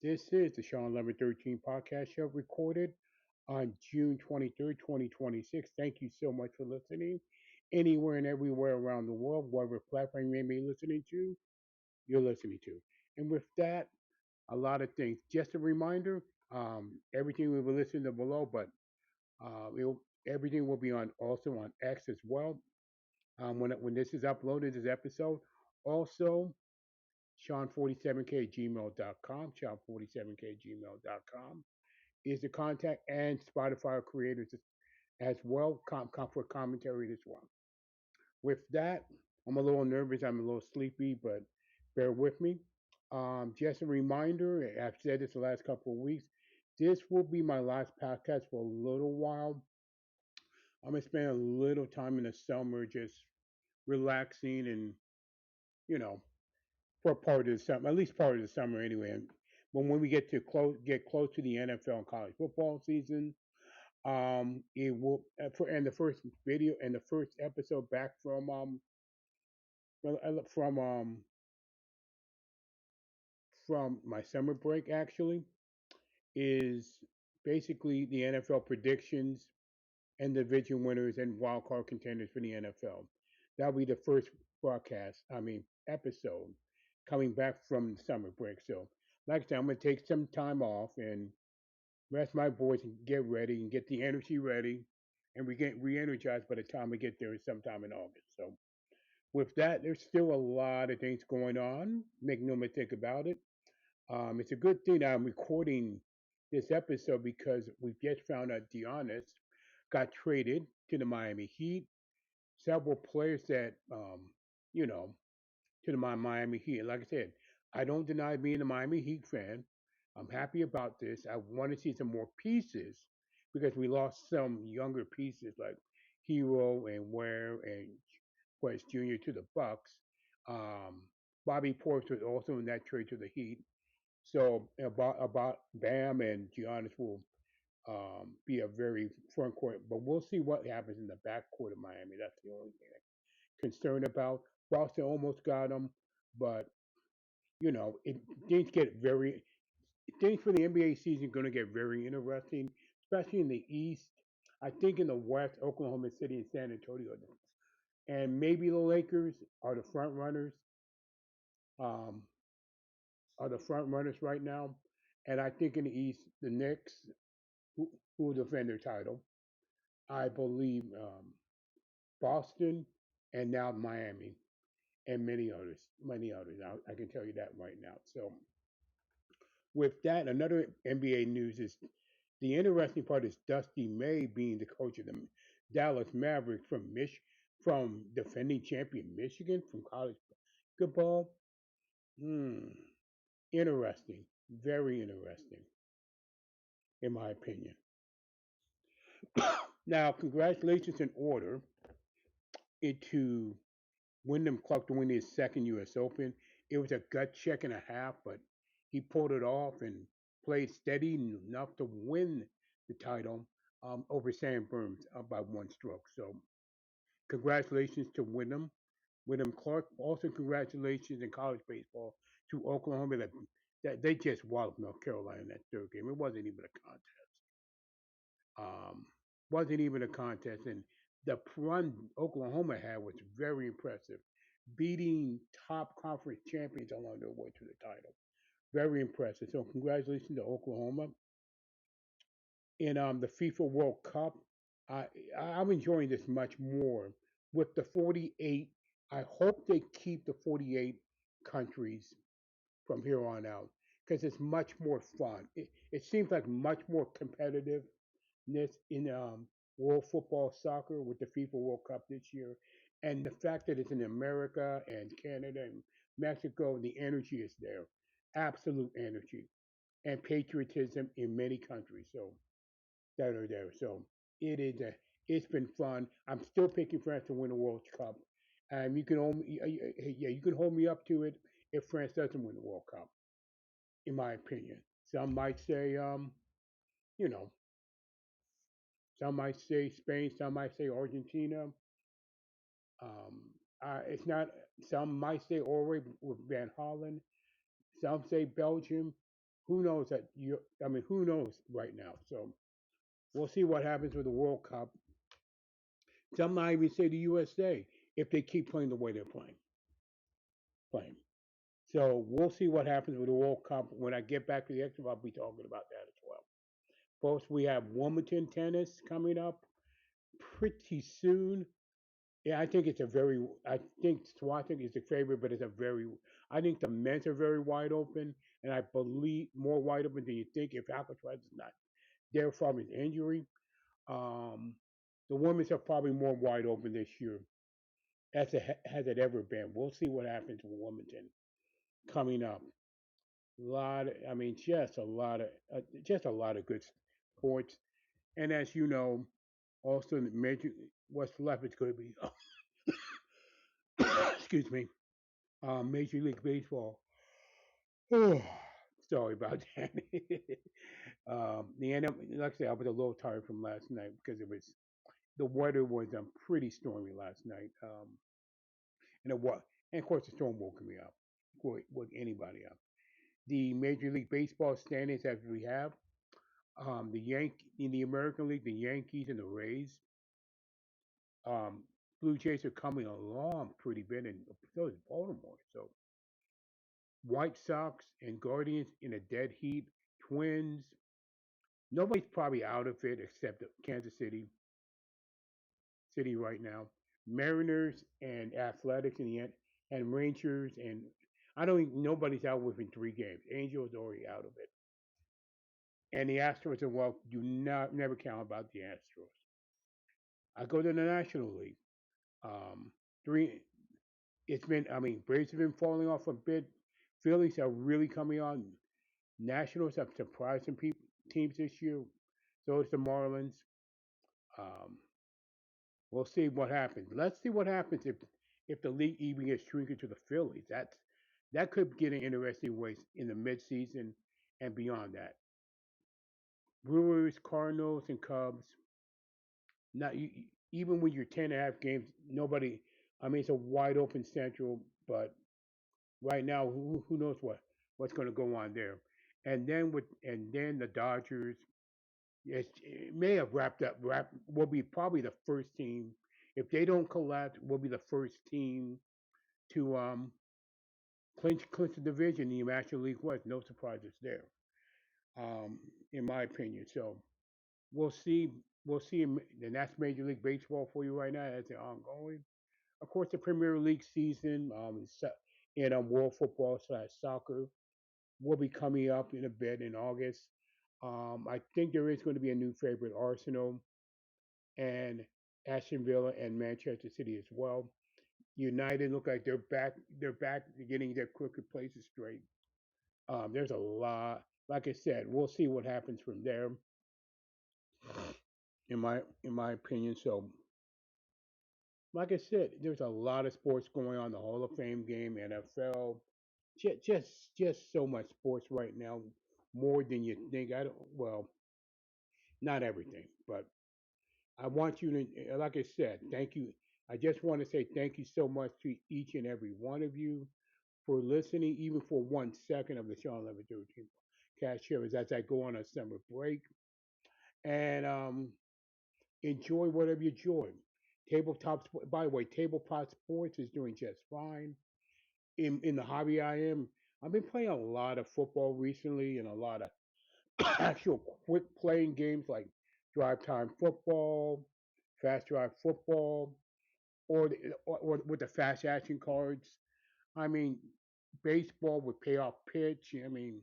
This is the Shawn1113 podcast show recorded on June 23rd, 2026. Thank you so much for listening anywhere and everywhere around the world, whatever platform you may be listening to, you're listening to. And with that, a lot of things. Just a reminder, everything we will listen to below, but everything will be on also on X as well. When this is uploaded, this episode, also Shawn47k gmail.com, Shawn47k gmail.com is the contact, and Spotify creators as well, for commentary as well. With that, I'm a little nervous, I'm a little sleepy, but bear with me. Just a reminder, I've said this the last couple of weeks, this will be my last podcast for a little while. I'm going to spend a little time in the summer just relaxing and, you know, for part of the summer, at least part of the summer anyway. But when we get close to the NFL and college football season, it will and the first video and the first episode back well, from my summer break actually is basically the NFL predictions and division winners and wild card contenders for the NFL. That'll be the first broadcast. I mean episode coming back from the summer break. So, like I said, I'm gonna take some time off and rest my voice and get ready and get the energy ready, and we get re-energized by the time we get there sometime in August. So, with that, there's still a lot of things going on. Make no mistake about it. It's a good thing I'm recording this episode because we've just found out Giannis got traded to the Miami Heat. Several players that, you know, to the Miami Heat. Like I said, I don't deny being a Miami Heat fan. I'm happy about this. I want to see some more pieces because we lost some younger pieces like Hero and Ware and West Jr. to the Bucks. Um, Bobby Portis was also in that trade to the Heat. So about Bam and Giannis will be a very front court, but we'll see what happens in the back court of Miami. That's the only thing I'm concerned about. Boston almost got him, but it, things get very things for the NBA season going to get very interesting, especially in the East. I think in the West, Oklahoma City and San Antonio, and maybe the Lakers are the front runners. Um, are the front runners right now, and I think in the East, the Knicks, who will defend their title, I believe Boston, and now Miami, and many others, many others. I can tell you that right now. So with that, another NBA news is the interesting part is Dusty May being the coach of the Dallas Mavericks from defending champion Michigan from college basketball. Hmm, interesting, very interesting, in my opinion. Now, congratulations in order to Wyndham Clark to win his second U.S. Open. It was a gut check and a half, but he pulled it off and played steady enough to win the title over Sam Burns by one stroke. So, congratulations to Wyndham Clark. Also, congratulations in college baseball to Oklahoma that they just walloped North Carolina in that third game. It wasn't even a contest. Um, wasn't even a contest, and the run Oklahoma had was very impressive, beating top conference champions along their way to the title. Very impressive. So congratulations to Oklahoma. In the FIFA World Cup, I I'm enjoying this much more with the 48. I hope they keep the 48 countries from here on out because it's much more fun. It seems like much more competitive in World Football Soccer with the FIFA World Cup this year, and the fact that it's in America and Canada and Mexico, the energy is there, absolute energy and patriotism in many countries. So that are there. So it is. It's been fun. I'm still picking France to win the World Cup, and you can hold me. Yeah, you can hold me up to it if France doesn't win the World Cup, in my opinion. Some might say, you know, some might say Spain, some might say Argentina. It's not. Some might say Norway with Van Hollen. Some say Belgium. who knows that you? I mean, who knows right now? So we'll see what happens with the World Cup. Some might even say the USA if they keep playing the way they're playing. So we'll see what happens with the World Cup. When I get back to the extra, I'll be talking about that as well. Folks, we have Wimbledon tennis coming up pretty soon. Yeah, I think it's a very. I think Swatik is the favorite, but it's a very. I think the men's are very wide open, and I believe more wide open than you think if Alcatraz is not there from his injury. Um, the women's are probably more wide open this year as it has it ever been. We'll see what happens with Wimbledon coming up. A lot. I mean, just a lot of good sports. And as you know, also the major what's left is going to be. Excuse me. Major League Baseball. Sorry about that. Like I said, I was a little tired from last night because the weather was pretty stormy last night. And it was, and of course the storm woke me up, woke anybody up. The Major League Baseball standings as we have, the in the American League, the Yankees and the Rays, um, Blue Jays are coming along pretty bit, and so is Baltimore. So White Sox and Guardians in a dead heat. Twins. Nobody's probably out of it except Kansas City right now. Mariners and Athletics in the end, and Rangers and I don't think nobody's out within 3 games. Angels already out of it, and the Astros are well. Do not never count about the Astros. I go to the National League. Um, three. It's been. I mean, Braves have been falling off a bit. Phillies are really coming on. Nationals have surprised some teams this year. So it's the Marlins. Um, we'll see what happens. Let's see what happens if the league even gets shrinking to the Phillies. That could get an interesting way in the midseason and beyond that. Brewers, Cardinals, and Cubs. Not even when you're 10.5 games, nobody. I mean, it's a wide open Central, but right now, who knows what's going to go on there? And then the Dodgers. It may have wrapped up. Will be probably the first team if they don't collapse. Will be the first team to clinch the division in the National League West. No surprises there, in my opinion. So we'll see. We'll see. And that's Major League Baseball for you right now as it's ongoing. Of course, the Premier League season and World Football / Soccer will be coming up in a bit in August. I think there is going to be a new favorite, Arsenal and Aston Villa and Manchester City as well. United look like they're back. They're back to getting their crooked places straight. There's a lot. Like I said, we'll see what happens from there. In my opinion, so like I said, there's a lot of sports going on. The Hall of Fame game, NFL, just so much sports right now, more than you think. I don't. Well, not everything, but I want you to, like I said, thank you. I just want to say thank you so much to each and every one of you for listening, even for 1 second of the Shawn1113 cast shows as I go on a summer break. And enjoy whatever you enjoy. By the way, tabletop sports is doing just fine. In the hobby I've been playing a lot of football recently and a lot of actual quick playing games like drive time football, fast drive football, or with the fast action cards. I mean, baseball with payoff pitch. I mean,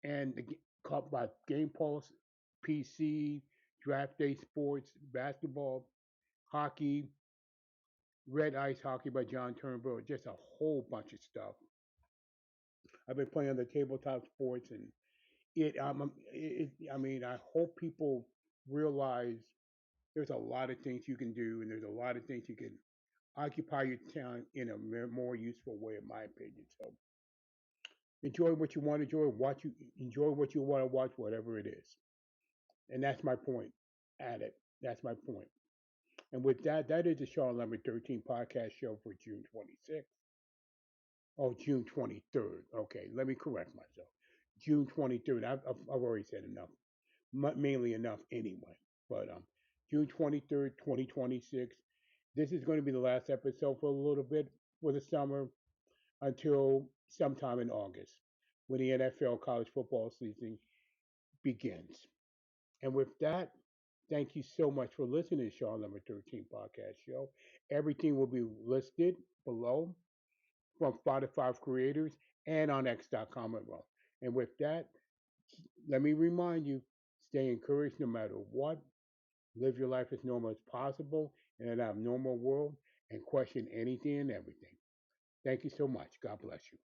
and caught by Game Pulse, PC, Draft Day Sports, basketball, hockey, Red Ice Hockey by John Turnbull, just a whole bunch of stuff. I've been playing the tabletop sports, and I mean, I hope people realize there's a lot of things you can do, and there's a lot of things you can occupy your time in a more useful way, in my opinion. So enjoy what you want to enjoy, enjoy what you want to watch, whatever it is, and that's my point. At it, that's my point. And with that, that is the Shawn1113 podcast show for June 26th. Oh, June 23rd. Okay, let me correct myself. June 23rd. I've already said enough, mainly enough anyway. But June 23rd, 2026. This is going to be the last episode for a little bit for the summer until sometime in August when the NFL college football season begins. And with that, thank you so much for listening to Shawn1113 podcast show. Everything will be listed below from Spotify creators and on X.com as well. And with that, let me remind you, stay encouraged no matter what. Live your life as normal as possible in an abnormal world and question anything and everything. Thank you so much. God bless you.